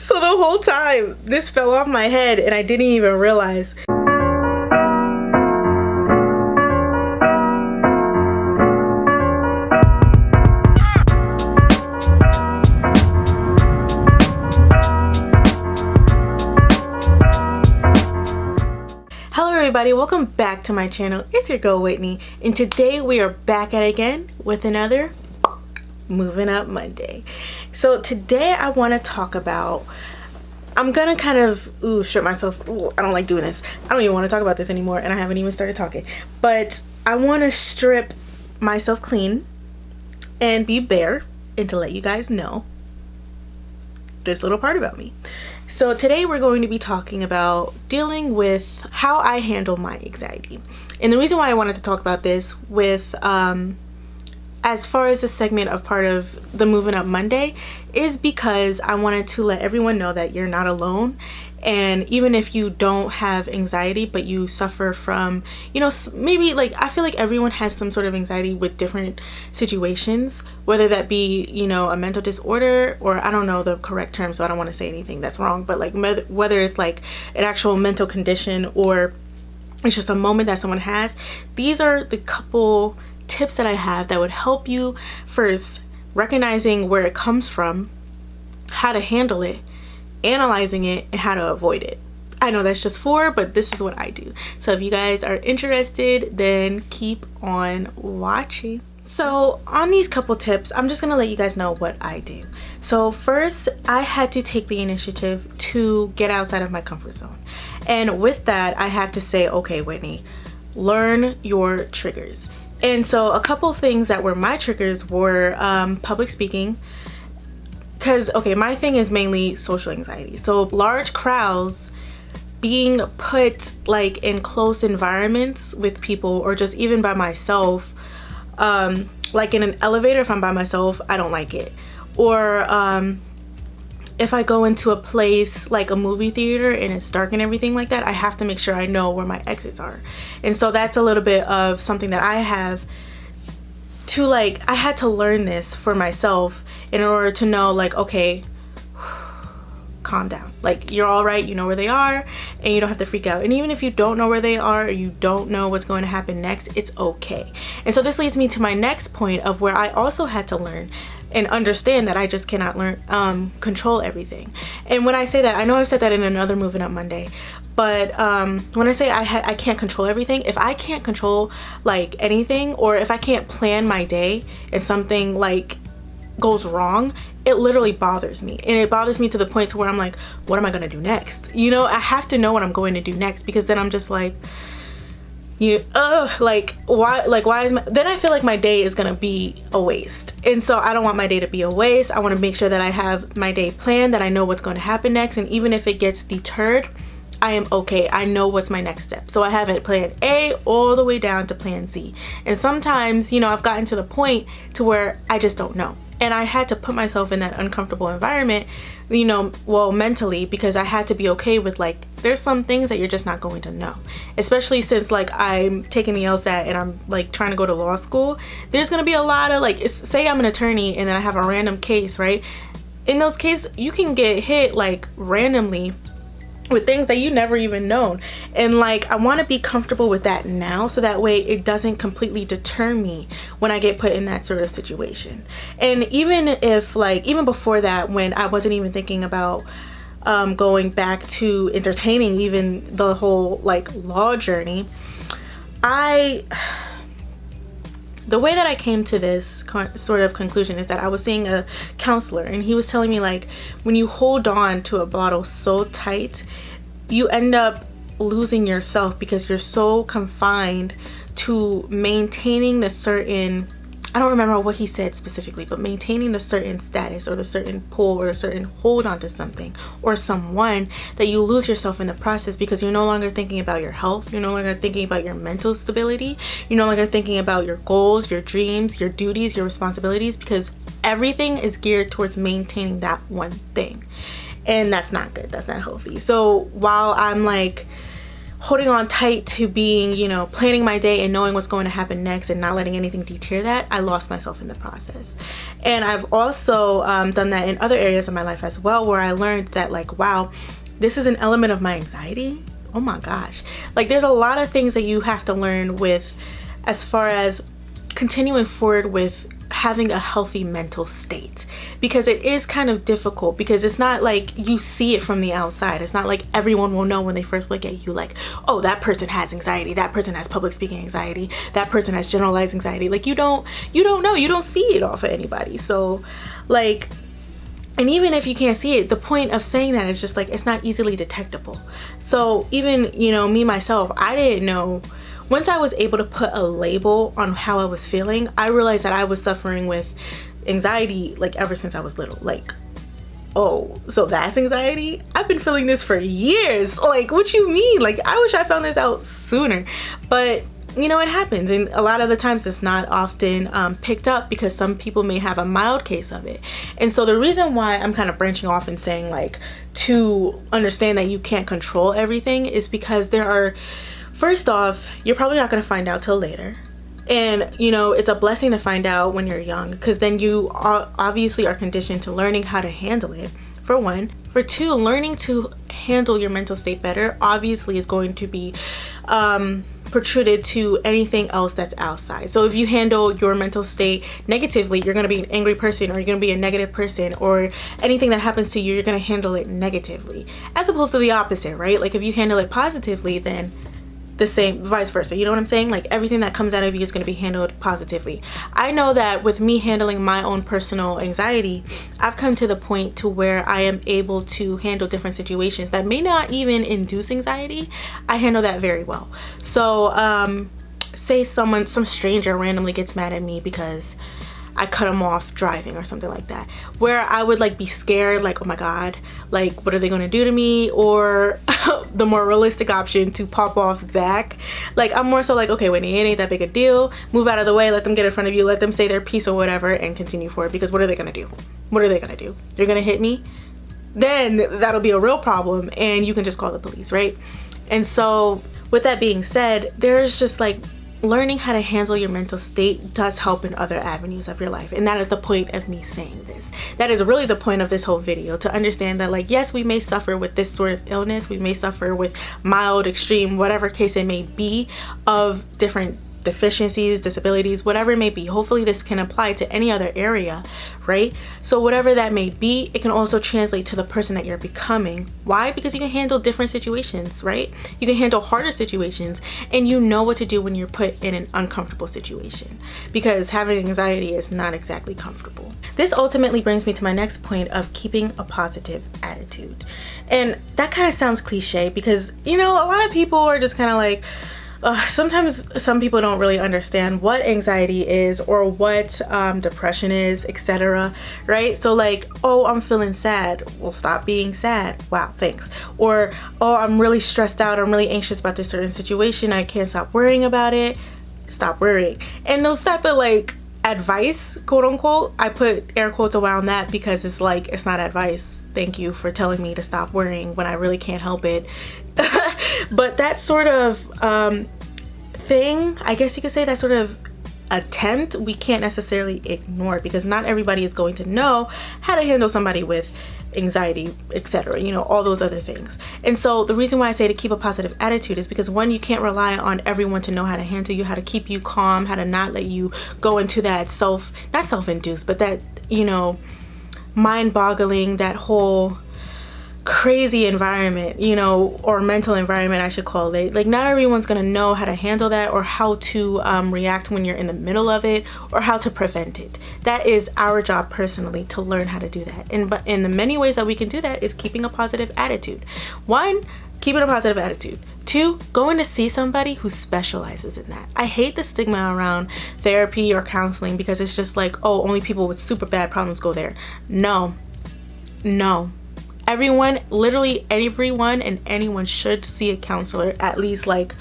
So the whole time this fell off my head and I didn't even realize. Hello everybody, welcome back to my channel. It's your girl Whitney, and today we are back at it again with another Moving Up Monday. So today I want to talk about, I'm gonna kind of strip myself. I don't like doing this. I don't even want to talk about this anymore, and I haven't even started talking, but I want to strip myself clean and be bare and to let you guys know this little part about me. So today we're going to be talking about dealing with how I handle my anxiety. And the reason why I wanted to talk about this with as far as the segment of part of the Moving Up Monday is because I wanted to let everyone know that you're not alone. And even if you don't have anxiety, but you suffer from, maybe like, I feel like everyone has some sort of anxiety with different situations, whether that be, a mental disorder, or I don't know the correct term, so I don't want to say anything that's wrong, but like whether it's like an actual mental condition or it's just a moment that someone has. These are the couple tips that I have that would help you first recognizing where it comes from, how to handle it, analyzing it, and how to avoid it. I know that's just four, but this is what I do. So if you guys are interested, then keep on watching. So on these couple tips, I'm just gonna let you guys know what I do. So first, I had to take the initiative to get outside of my comfort zone. And with that, I had to say, okay, Whitney, learn your triggers. And so a couple things that were my triggers were public speaking. Because, okay, my thing is mainly social anxiety. So large crowds, being put like in close environments with people, or just even by myself, like in an elevator, if I'm by myself, I don't like it. Or if I go into a place like a movie theater and it's dark and everything like that, I have to make sure I know where my exits are. And so that's a little bit of something that I have to, like, I had to learn this for myself in order to know, like, okay, calm down, like, you're all right, you know where they are, and you don't have to freak out. And even if you don't know where they are, or you don't know what's going to happen next, it's okay. And so this leads me to my next point of where I also had to learn and understand that I just cannot control everything. And when I say that, I know I've said that in another Moving Up Monday, but when I say I can't control everything, if I can't control like anything, or if I can't plan my day and something like goes wrong, it literally bothers me. And it bothers me to the point to where I'm like, what am I gonna do next? I have to know what I'm going to do next, because then I'm just like, why is then I feel like my day is gonna be a waste. And so I don't want my day to be a waste. I want to make sure that I have my day planned, that I know what's going to happen next, and even if it gets deterred, I am okay. I know what's my next step. So I have it plan A all the way down to plan Z. And sometimes, I've gotten to the point to where I just don't know. And I had to put myself in that uncomfortable environment, mentally, because I had to be okay with, like, there's some things that you're just not going to know. Especially since, like, I'm taking the LSAT and I'm, like, trying to go to law school. There's going to be a lot of, like, say I'm an attorney and then I have a random case, right? In those cases, you can get hit, like, randomly with things that you never even known. And like, I want to be comfortable with that now, so that way it doesn't completely deter me when I get put in that sort of situation. And even if, like, even before that, when I wasn't even thinking about going back to entertaining even the whole like law journey, the way that I came to this sort of conclusion is that I was seeing a counselor, and he was telling me, like, when you hold on to a bottle so tight, you end up losing yourself, because you're so confined to maintaining the certain, I don't remember what he said specifically, but maintaining the certain status or the certain pull or a certain hold onto something or someone, that you lose yourself in the process, because you're no longer thinking about your health. You're no longer thinking about your mental stability. You're no longer thinking about your goals, your dreams, your duties, your responsibilities, because everything is geared towards maintaining that one thing. And that's not good. That's not healthy. So while I'm like holding on tight to being, planning my day and knowing what's going to happen next and not letting anything deter that, I lost myself in the process. And I've also done that in other areas of my life as well, where I learned that like, wow, this is an element of my anxiety. Oh my gosh. Like there's a lot of things that you have to learn with as far as continuing forward with having a healthy mental state, because it is kind of difficult, because it's not like you see it from the outside. It's not like everyone will know when they first look at you like, oh, that person has anxiety, that person has public speaking anxiety, that person has generalized anxiety. Like you don't know, you don't see it off of anybody. So like, and even if you can't see it, the point of saying that is just like, it's not easily detectable. So even, you know, me myself, I didn't know. Once I was able to put a label on how I was feeling, I realized that I was suffering with anxiety like ever since I was little. Like, oh, so that's anxiety? I've been feeling this for years. Like, what you mean? Like, I wish I found this out sooner. But you know, it happens, and a lot of the times it's not often picked up, because some people may have a mild case of it. And so the reason why I'm kind of branching off and saying like to understand that you can't control everything is because there are, first off, you're probably not going to find out till later. And you know, it's a blessing to find out when you're young, because then you obviously are conditioned to learning how to handle it, for one. For two, learning to handle your mental state better obviously is going to be protruded to anything else that's outside. So if you handle your mental state negatively, you're going to be an angry person, or you're going to be a negative person, or anything that happens to you, you're going to handle it negatively, as opposed to the opposite, right? Like if you handle it positively, then the same, vice versa. You know what I'm saying? Like everything that comes out of you is going to be handled positively. I know that with me handling my own personal anxiety, I've come to the point to where I am able to handle different situations that may not even induce anxiety. I handle that very well. So say some stranger randomly gets mad at me because I cut them off driving or something like that, where I would like be scared, like, oh my God, like what are they going to do to me? Or the more realistic option, to pop off back. Like I'm more so like, okay, Whitney, it ain't that big a deal. Move out of the way, let them get in front of you, let them say their piece or whatever, and continue forward. Because what are they going to do? What are they going to do? You're going to hit me? Then that'll be a real problem, and you can just call the police, right? And so with that being said, there's just like, learning how to handle your mental state does help in other avenues of your life. And that is the point of me saying this. That is really the point of this whole video, to understand that like, yes, we may suffer with this sort of illness. We may suffer with mild, extreme, whatever case it may be, of different deficiencies, disabilities, whatever it may be. Hopefully this can apply to any other area, right? So whatever that may be, it can also translate to the person that you're becoming. Why? Because you can handle different situations, right? You can handle harder situations, and you know what to do when you're put in an uncomfortable situation, because having anxiety is not exactly comfortable. This ultimately brings me to my next point of keeping a positive attitude. And that kind of sounds cliche, because, you know, a lot of people are just kind of like, sometimes some people don't really understand what anxiety is, or what depression is, etc. Right? So like, oh, I'm feeling sad. Well, stop being sad. Wow, thanks. Or, oh, I'm really stressed out. I'm really anxious about this certain situation. I can't stop worrying about it. Stop worrying. And those type of like advice, quote unquote, I put air quotes around that, because it's like, it's not advice. Thank you for telling me to stop worrying when I really can't help it. But that sort of thing, I guess you could say, that sort of attempt, we can't necessarily ignore, because not everybody is going to know how to handle somebody with anxiety, etc., you know, all those other things. And so the reason why I say to keep a positive attitude is because, one, you can't rely on everyone to know how to handle you, how to keep you calm, how to not let you go into that not self-induced, but that, you know, mind-boggling, that whole crazy environment, you know, or mental environment I should call it. Like not everyone's gonna know how to handle that, or how to react when you're in the middle of it, or how to prevent it. That is our job personally, to learn how to do that. And but in the many ways that we can do that is keeping a positive attitude. One, keeping a positive attitude. Two, going to see somebody who specializes in that. I hate the stigma around therapy or counseling, because it's just like, oh, only people with super bad problems go there. No. Everyone, literally everyone and anyone should see a counselor at least, like,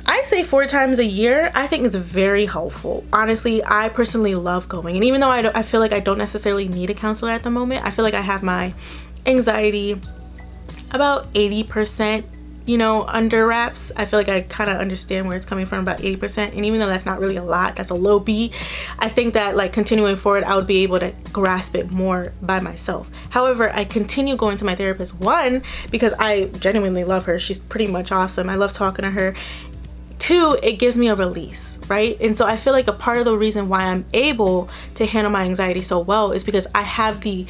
I'd say 4 times a year. I think it's very helpful. Honestly, I personally love going. And even though I feel like I don't necessarily need a counselor at the moment, I feel like I have my anxiety about 80% you know, under wraps. I feel like I kind of understand where it's coming from, about 80%. And even though that's not really a lot, that's a low B, I think that like continuing forward, I would be able to grasp it more by myself. However, I continue going to my therapist, one, because I genuinely love her. She's pretty much awesome. I love talking to her. Two, it gives me a release, right? And so I feel like a part of the reason why I'm able to handle my anxiety so well is because I have the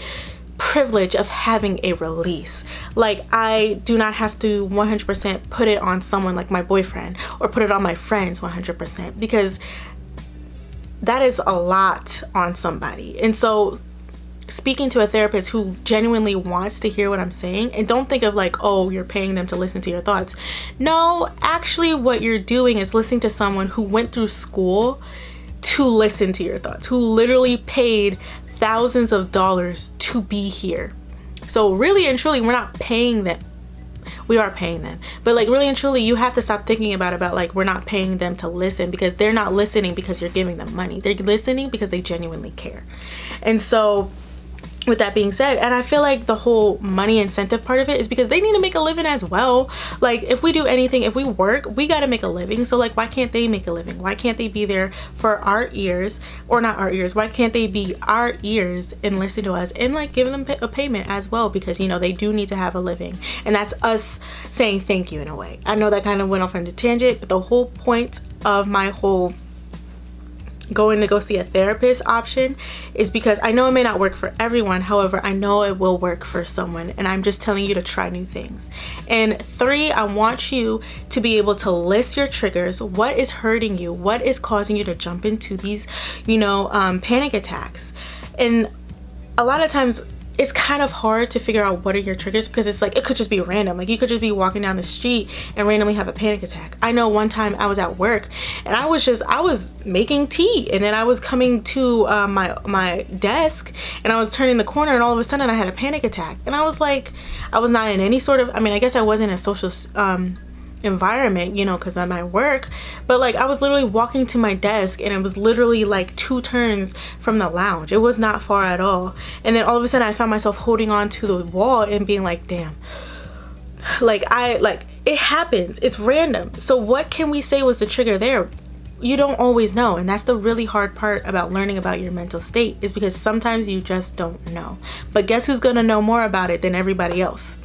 privilege of having a release. Like, I do not have to 100% put it on someone like my boyfriend or put it on my friends 100%, because that is a lot on somebody. And so speaking to a therapist who genuinely wants to hear what I'm saying, and don't think of like, oh, you're paying them to listen to your thoughts. No, actually what you're doing is listening to someone who went through school to listen to your thoughts, who literally paid thousands of dollars to be here. So really and truly, we're not paying them. We are paying them, but like really and truly, you have to stop thinking about like we're not paying them to listen, because they're not listening because you're giving them money. They're listening because they genuinely care. And so with that being said, and I feel like the whole money incentive part of it is because they need to make a living as well. Like, if we do anything, if we work, we got to make a living. So like, why can't they make a living? Why can't they be there for our ears, or not our ears? Why can't they be our ears and listen to us and like give them a payment as well? Because, you know, they do need to have a living, and that's us saying thank you in a way. I know that kind of went off on a tangent, but the whole point of my whole going to go see a therapist option is because I know it may not work for everyone. However, I know it will work for someone, and I'm just telling you to try new things. And three, I want you to be able to list your triggers. What is hurting you? What is causing you to jump into these, you know, panic attacks? And a lot of times it's kind of hard to figure out what are your triggers, because it's like, it could just be random. Like, you could just be walking down the street and randomly have a panic attack. I know one time I was at work and I was making tea, and then I was coming to my desk, and I was turning the corner, and all of a sudden I had a panic attack. And I was like, I was not in any sort of, I mean, I guess I wasn't in a social environment, you know, because I'm at work, but like I was literally walking to my desk, and it was literally like 2 turns from the lounge. It was not far at all. And then all of a sudden I found myself holding on to the wall and being like, damn, like it happens, it's random. So what can we say was the trigger there? You don't always know. And that's the really hard part about learning about your mental state, is because sometimes you just don't know. But guess who's gonna know more about it than everybody else?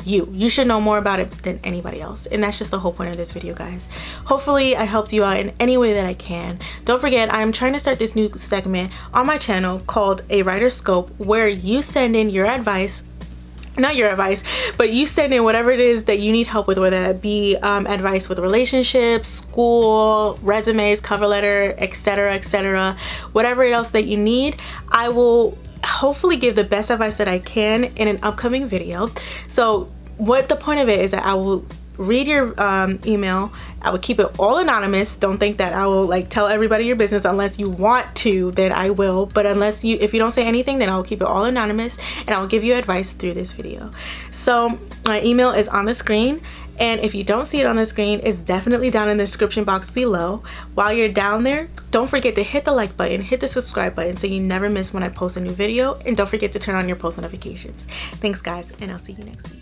You should know more about it than anybody else. And that's just the whole point of this video, guys. Hopefully I helped you out in any way that I can. Don't forget, I'm trying to start this new segment on my channel called A Writer's Scope, where you send in your advice, not your advice, but you send in whatever it is that you need help with, whether it be advice with relationships, school, resumes, cover letter, etc., whatever else that you need. I will hopefully give the best advice that I can in an upcoming video. So what the point of it is that I will read your email. I will keep it all anonymous. Don't think that I will like tell everybody your business. Unless you want to, then I will. But if you don't say anything, then I will keep it all anonymous, and I will give you advice through this video. So my email is on the screen, and if you don't see it on the screen, it's definitely down in the description box below. While you're down there, don't forget to hit the like button, hit the subscribe button, so you never miss when I post a new video, and don't forget to turn on your post notifications. Thanks, guys, and I'll see you next week.